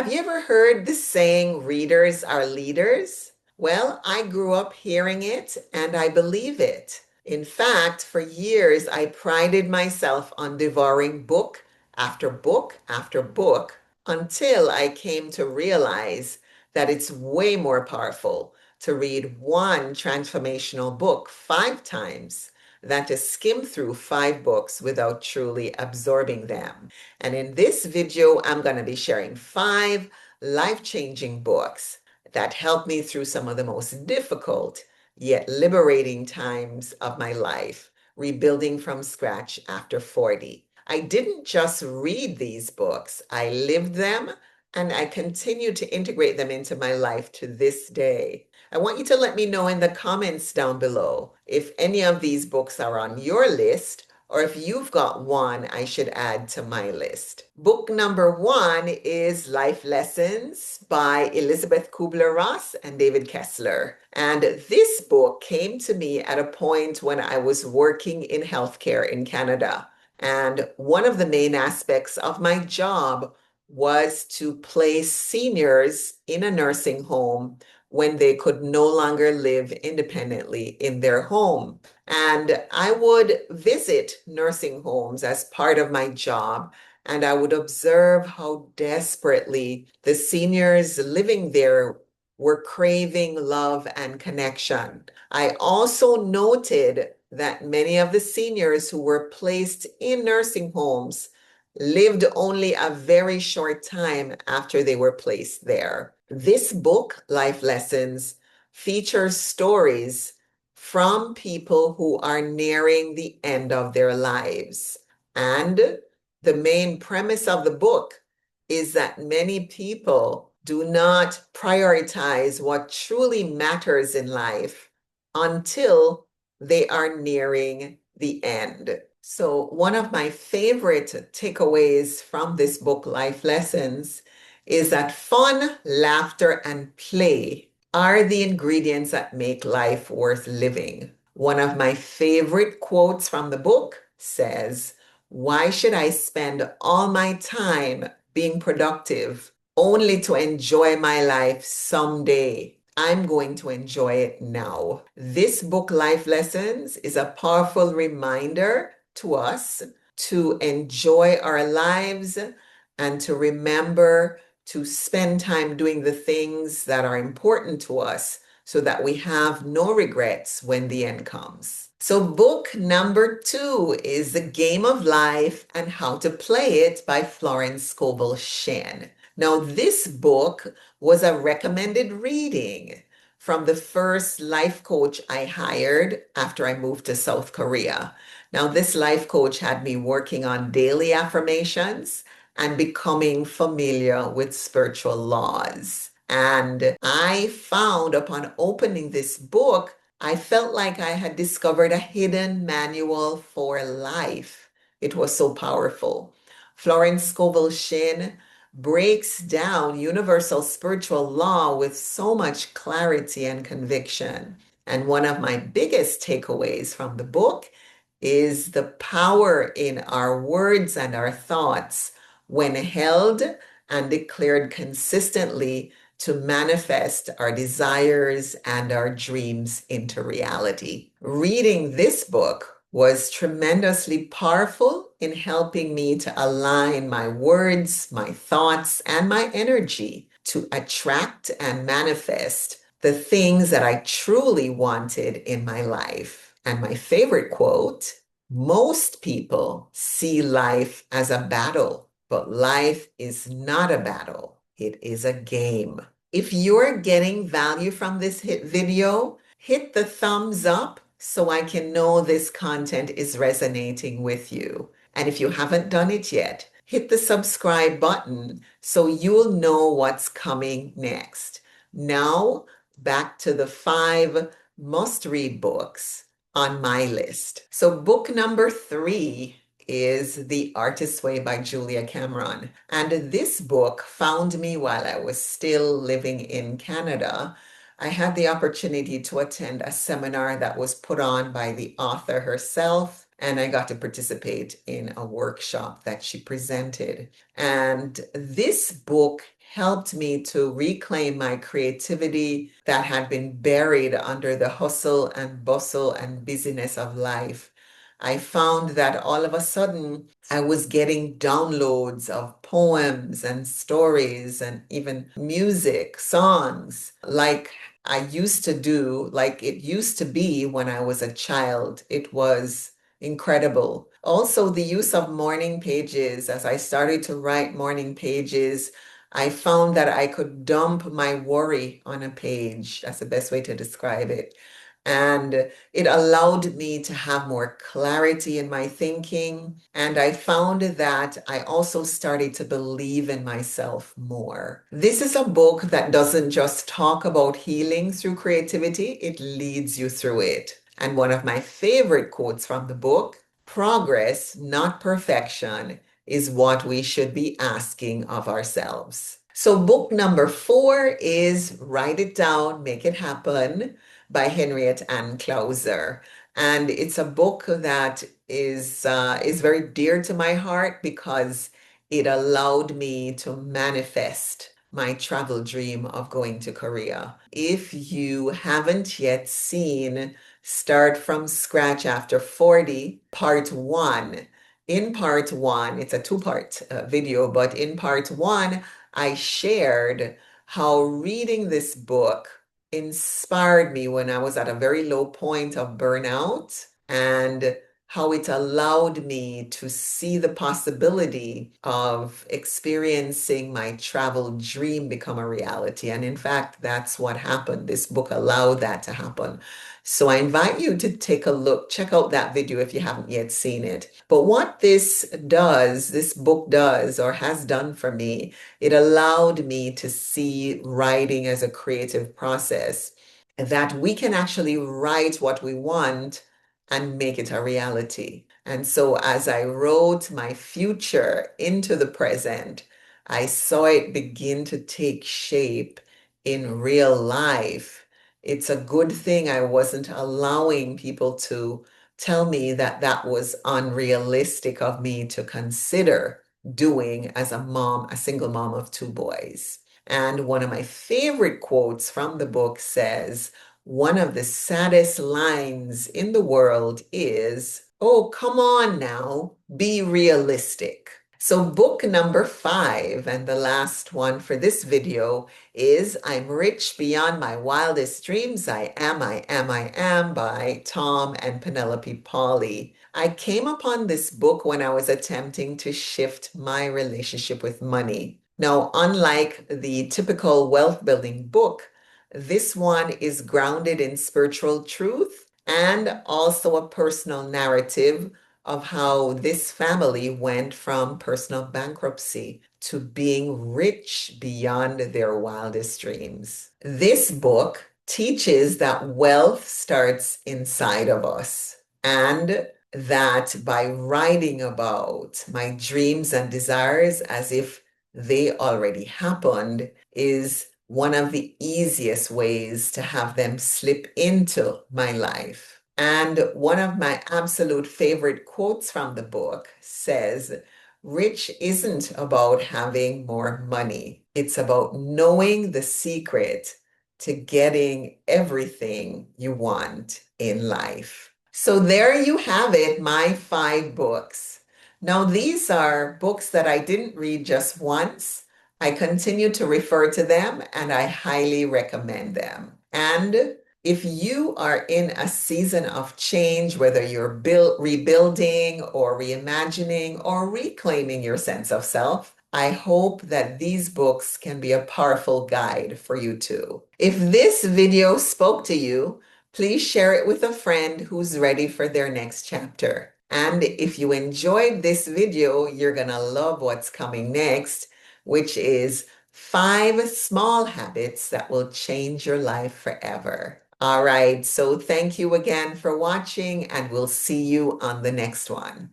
Have you ever heard the saying, readers are leaders? Well, I grew up hearing it and I believe it. In fact, for years, I prided myself on devouring book after book after book until I came to realize that it's way more powerful to read one transformational book 5 times than to skim through 5 books without truly absorbing them. And in this video, I'm going to be sharing 5 life-changing books that helped me through some of the most difficult yet liberating times of my life, rebuilding from scratch after 40. I didn't just read these books, I lived them and I continue to integrate them into my life to this day. I want you to let me know in the comments down below if any of these books are on your list or if you've got one I should add to my list. Book number 1 is Life Lessons by Elizabeth Kubler-Ross and David Kessler. And this book came to me at a point when I was working in healthcare in Canada. And one of the main aspects of my job was to place seniors in a nursing home when they could no longer live independently in their home. And I would visit nursing homes as part of my job, and I would observe how desperately the seniors living there were craving love and connection. I also noted that many of the seniors who were placed in nursing homes lived only a very short time after they were placed there. This book, Life Lessons, features stories from people who are nearing the end of their lives. And the main premise of the book is that many people do not prioritize what truly matters in life until they are nearing the end. So, one of my favorite takeaways from this book, Life Lessons, is that fun, laughter, and play are the ingredients that make life worth living. One of my favorite quotes from the book says, "Why should I spend all my time being productive only to enjoy my life someday? I'm going to enjoy it now." This book, Life Lessons, is a powerful reminder to us to enjoy our lives and to remember to spend time doing the things that are important to us so that we have no regrets when the end comes. So, book number 2 is The Game of Life and How to Play It by Florence Scovel Shinn. Now, this book was a recommended reading from the first life coach I hired after I moved to South Korea. Now, this life coach had me working on daily affirmations and becoming familiar with spiritual laws. And I found upon opening this book, I felt like I had discovered a hidden manual for life. It was so powerful. Florence Scovel Shinn breaks down universal spiritual law with so much clarity and conviction. And one of my biggest takeaways from the book is the power in our words and our thoughts when held and declared consistently to manifest our desires and our dreams into reality. Reading this book was tremendously powerful in helping me to align my words, my thoughts, and my energy to attract and manifest the things that I truly wanted in my life. And my favorite quote, "Most people see life as a battle, but life is not a battle. It is a game." If you're getting value from this video, hit the thumbs up so I can know this content is resonating with you. And if you haven't done it yet, hit the subscribe button so you'll know what's coming next. Now, back to the 5 must-read books on my list. So book number 3 is The Artist's Way by Julia Cameron. And this book found me while I was still living in Canada. I had the opportunity to attend a seminar that was put on by the author herself, and I got to participate in a workshop that she presented. And this book helped me to reclaim my creativity that had been buried under the hustle and bustle and busyness of life. I found that all of a sudden I was getting downloads of poems and stories and even music, songs, like I used to do, like it used to be when I was a child. It was incredible. Also, the use of morning pages. As I started to write morning pages, I found that I could dump my worry on a page. That's the best way to describe it. And it allowed me to have more clarity in my thinking. And I found that I also started to believe in myself more. This is a book that doesn't just talk about healing through creativity, it leads you through it. And one of my favorite quotes from the book: progress, not perfection, is what we should be asking of ourselves. So, book number 4 is Write It Down, Make It Happen by Henriette Ann Clauser. And it's a book that is very dear to my heart because it allowed me to manifest my travel dream of going to Korea. If you haven't yet seen Start from Scratch After 40, Part 1, in Part 1, it's a two-part video, but in Part 1, I shared how reading this book inspired me when I was at a very low point of burnout, and how it allowed me to see the possibility of experiencing my travel dream become a reality. And in fact, that's what happened. This book allowed that to happen. So I invite you to take a look, check out that video if you haven't yet seen it. But what this book does or has done for me, it allowed me to see writing as a creative process, that we can actually write what we want and make it a reality. And so as I wrote my future into the present, I saw it begin to take shape in real life. It's a good thing I wasn't allowing people to tell me that that was unrealistic of me to consider doing as a mom, a single mom of 2 boys. And one of my favorite quotes from the book says, one of the saddest lines in the world is, "Oh, come on now, be realistic." So book number 5, and the last one for this video, is I'm Rich Beyond My Wildest Dreams. I Am by Tom and Penelope Pauly. I came upon this book when I was attempting to shift my relationship with money. Now, unlike the typical wealth building book, this one is grounded in spiritual truth and also a personal narrative of how this family went from personal bankruptcy to being rich beyond their wildest dreams. This book teaches that wealth starts inside of us, and that by writing about my dreams and desires as if they already happened is one of the easiest ways to have them slip into my life. And one of my absolute favorite quotes from the book says, rich isn't about having more money. It's about knowing the secret to getting everything you want in life. So there you have it, my 5 books. Now, these are books that I didn't read just once. I continue to refer to them and I highly recommend them. And if you are in a season of change, whether you're rebuilding or reimagining or reclaiming your sense of self, I hope that these books can be a powerful guide for you too. If this video spoke to you, please share it with a friend who's ready for their next chapter. And if you enjoyed this video, you're gonna love what's coming next, which is 5 small habits that will change your life forever. All right, so thank you again for watching, and we'll see you on the next one.